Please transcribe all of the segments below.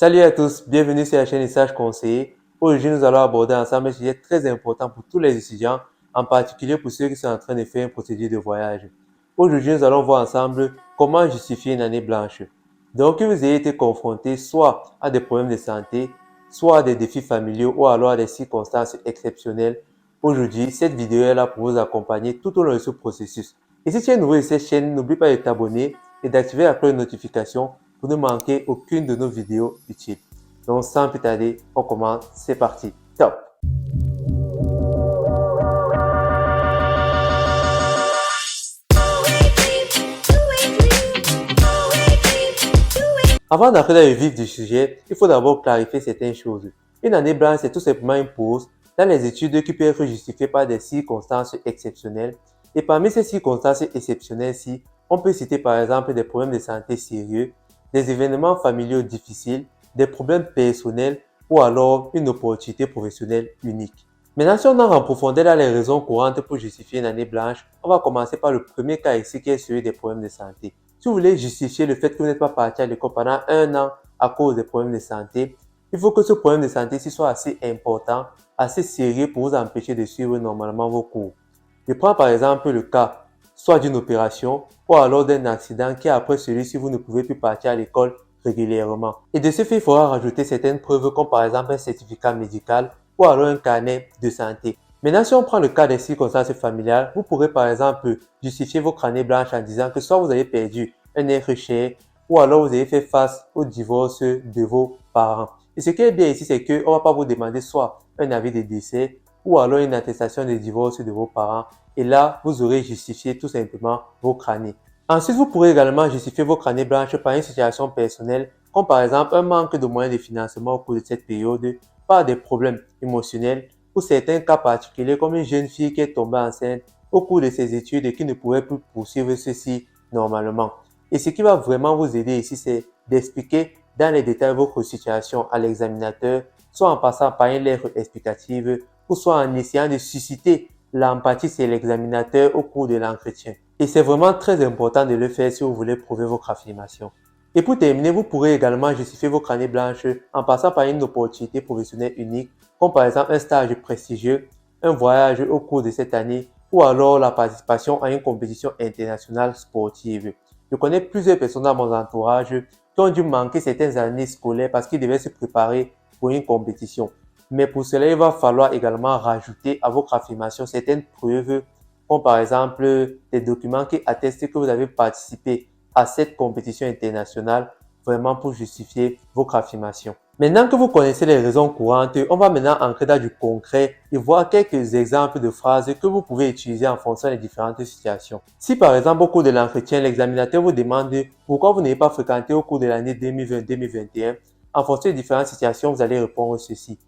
Salut à tous, bienvenue sur la chaîne Sage Conseiller. Aujourd'hui, nous allons aborder ensemble un sujet très important pour tous les étudiants, en particulier pour ceux qui sont en train de faire une procédure de voyage. Aujourd'hui, nous allons voir ensemble comment justifier une année blanche. Donc, que vous ayez été confronté soit à des problèmes de santé, soit à des défis familiaux ou alors à des circonstances exceptionnelles. Aujourd'hui, cette vidéo est là pour vous accompagner tout au long de ce processus. Et si tu es nouveau sur cette chaîne, n'oublie pas de t'abonner et d'activer la cloche de notification pour ne manquer aucune de nos vidéos utiles. Donc sans plus tarder, on commence, c'est parti, top! Avant d'entrer dans le vif du sujet, il faut d'abord clarifier certaines choses. Une année blanche, c'est tout simplement une pause dans les études qui peut être justifiée par des circonstances exceptionnelles. Et parmi ces circonstances exceptionnelles-ci, on peut citer par exemple des problèmes de santé sérieux, des événements familiaux difficiles, des problèmes personnels ou alors une opportunité professionnelle unique. Maintenant, si on entre en profondeur dans les raisons courantes pour justifier une année blanche, on va commencer par le premier cas ici qui est celui des problèmes de santé. Si vous voulez justifier le fait que vous n'êtes pas parti à l'école pendant un an à cause des problèmes de santé, il faut que ce problème de santé soit assez important, assez sérieux pour vous empêcher de suivre normalement vos cours. Je prends par exemple le cas soit d'une opération ou alors d'un accident qui après celui-ci vous ne pouvez plus partir à l'école régulièrement. Et de ce fait, il faudra rajouter certaines preuves comme par exemple un certificat médical ou alors un carnet de santé. Maintenant, si on prend le cas des circonstances familiales, vous pourrez par exemple justifier votre année blanche en disant que soit vous avez perdu un être cher ou alors vous avez fait face au divorce de vos parents. Et ce qui est bien ici, c'est qu'on ne va pas vous demander soit un avis de décès ou alors une attestation de divorce de vos parents. Et là, vous aurez justifié tout simplement votre année. Ensuite, vous pourrez également justifier votre année blanche par une situation personnelle, comme par exemple un manque de moyens de financement au cours de cette période, par des problèmes émotionnels, ou certains cas particuliers comme une jeune fille qui est tombée enceinte au cours de ses études et qui ne pouvait plus poursuivre ceci normalement. Et ce qui va vraiment vous aider ici, c'est d'expliquer dans les détails votre situation à l'examinateur, soit en passant par une lettre explicative ou soit en essayant de susciter l'empathie chez l'examinateur au cours de l'entretien. Et c'est vraiment très important de le faire si vous voulez prouver votre affirmation. Et pour terminer, vous pourrez également justifier votre année blanche en passant par une opportunité professionnelle unique, comme par exemple un stage prestigieux, un voyage au cours de cette année ou alors la participation à une compétition internationale sportive. Je connais plusieurs personnes dans mon entourage qui ont dû manquer certaines années scolaires parce qu'ils devaient se préparer pour une compétition. Mais pour cela, il va falloir également rajouter à votre affirmation certaines preuves, comme par exemple des documents qui attestent que vous avez participé à cette compétition internationale, vraiment pour justifier votre affirmation. Maintenant que vous connaissez les raisons courantes, on va maintenant entrer dans du concret et voir quelques exemples de phrases que vous pouvez utiliser en fonction des différentes situations. Si par exemple au cours de l'entretien, l'examinateur vous demande pourquoi vous n'avez pas fréquenté au cours de l'année 2020-2021, en fonction des différentes situations, vous allez répondre ceci.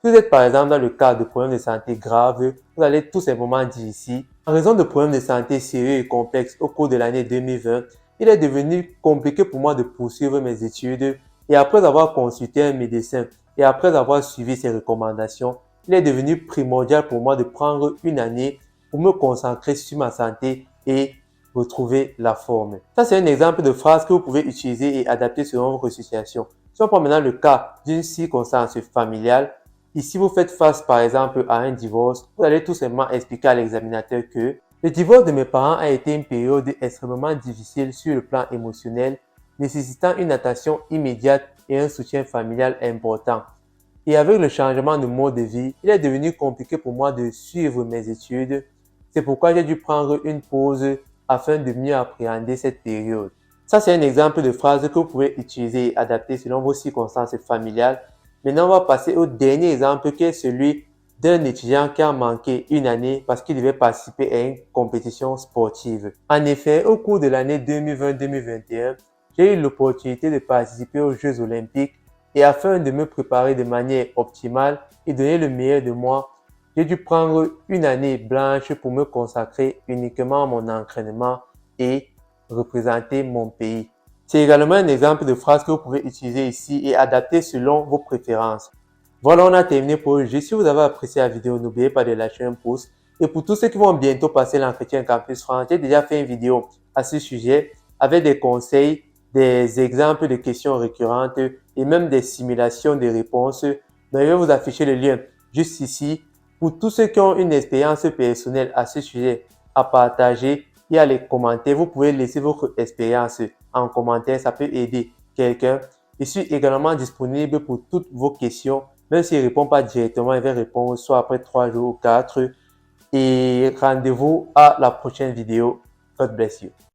Si vous êtes par exemple dans le cas de problèmes de santé graves, vous allez tout simplement dire ici, en raison de problèmes de santé sérieux et complexes au cours de l'année 2020, il est devenu compliqué pour moi de poursuivre mes études et après avoir consulté un médecin et après avoir suivi ses recommandations, il est devenu primordial pour moi de prendre une année pour me concentrer sur ma santé et retrouver la forme. Ça, c'est un exemple de phrase que vous pouvez utiliser et adapter selon votre situation. Si on prend maintenant le cas d'une circonstance familiale, ici vous faites face par exemple à un divorce, vous allez tout simplement expliquer à l'examinateur que le divorce de mes parents a été une période extrêmement difficile sur le plan émotionnel, nécessitant une attention immédiate et un soutien familial important. Et avec le changement de mode de vie, il est devenu compliqué pour moi de suivre mes études. C'est pourquoi j'ai dû prendre une pause afin de mieux appréhender cette période. Ça, c'est un exemple de phrase que vous pouvez utiliser et adapter selon vos circonstances familiales. Maintenant, on va passer au dernier exemple qui est celui d'un étudiant qui a manqué une année parce qu'il devait participer à une compétition sportive. En effet, au cours de l'année 2020-2021, j'ai eu l'opportunité de participer aux Jeux Olympiques et afin de me préparer de manière optimale et donner le meilleur de moi, j'ai dû prendre une année blanche pour me consacrer uniquement à mon entraînement et représenter mon pays. C'est également un exemple de phrase que vous pouvez utiliser ici et adapter selon vos préférences. Voilà, on a terminé pour aujourd'hui. Si vous avez apprécié la vidéo, n'oubliez pas de lâcher un pouce. Et pour tous ceux qui vont bientôt passer l'entretien Campus France, j'ai déjà fait une vidéo à ce sujet avec des conseils, des exemples de questions récurrentes et même des simulations de réponses. Donc, je vais vous afficher le lien juste ici. Pour tous ceux qui ont une expérience personnelle à ce sujet à partager et à les commenter, vous pouvez laisser votre expérience en commentaire, ça peut aider quelqu'un. Je suis également disponible pour toutes vos questions, même s'il ne répond pas directement, il va répondre soit après 3 jours ou 4. Et rendez-vous à la prochaine vidéo. God bless you.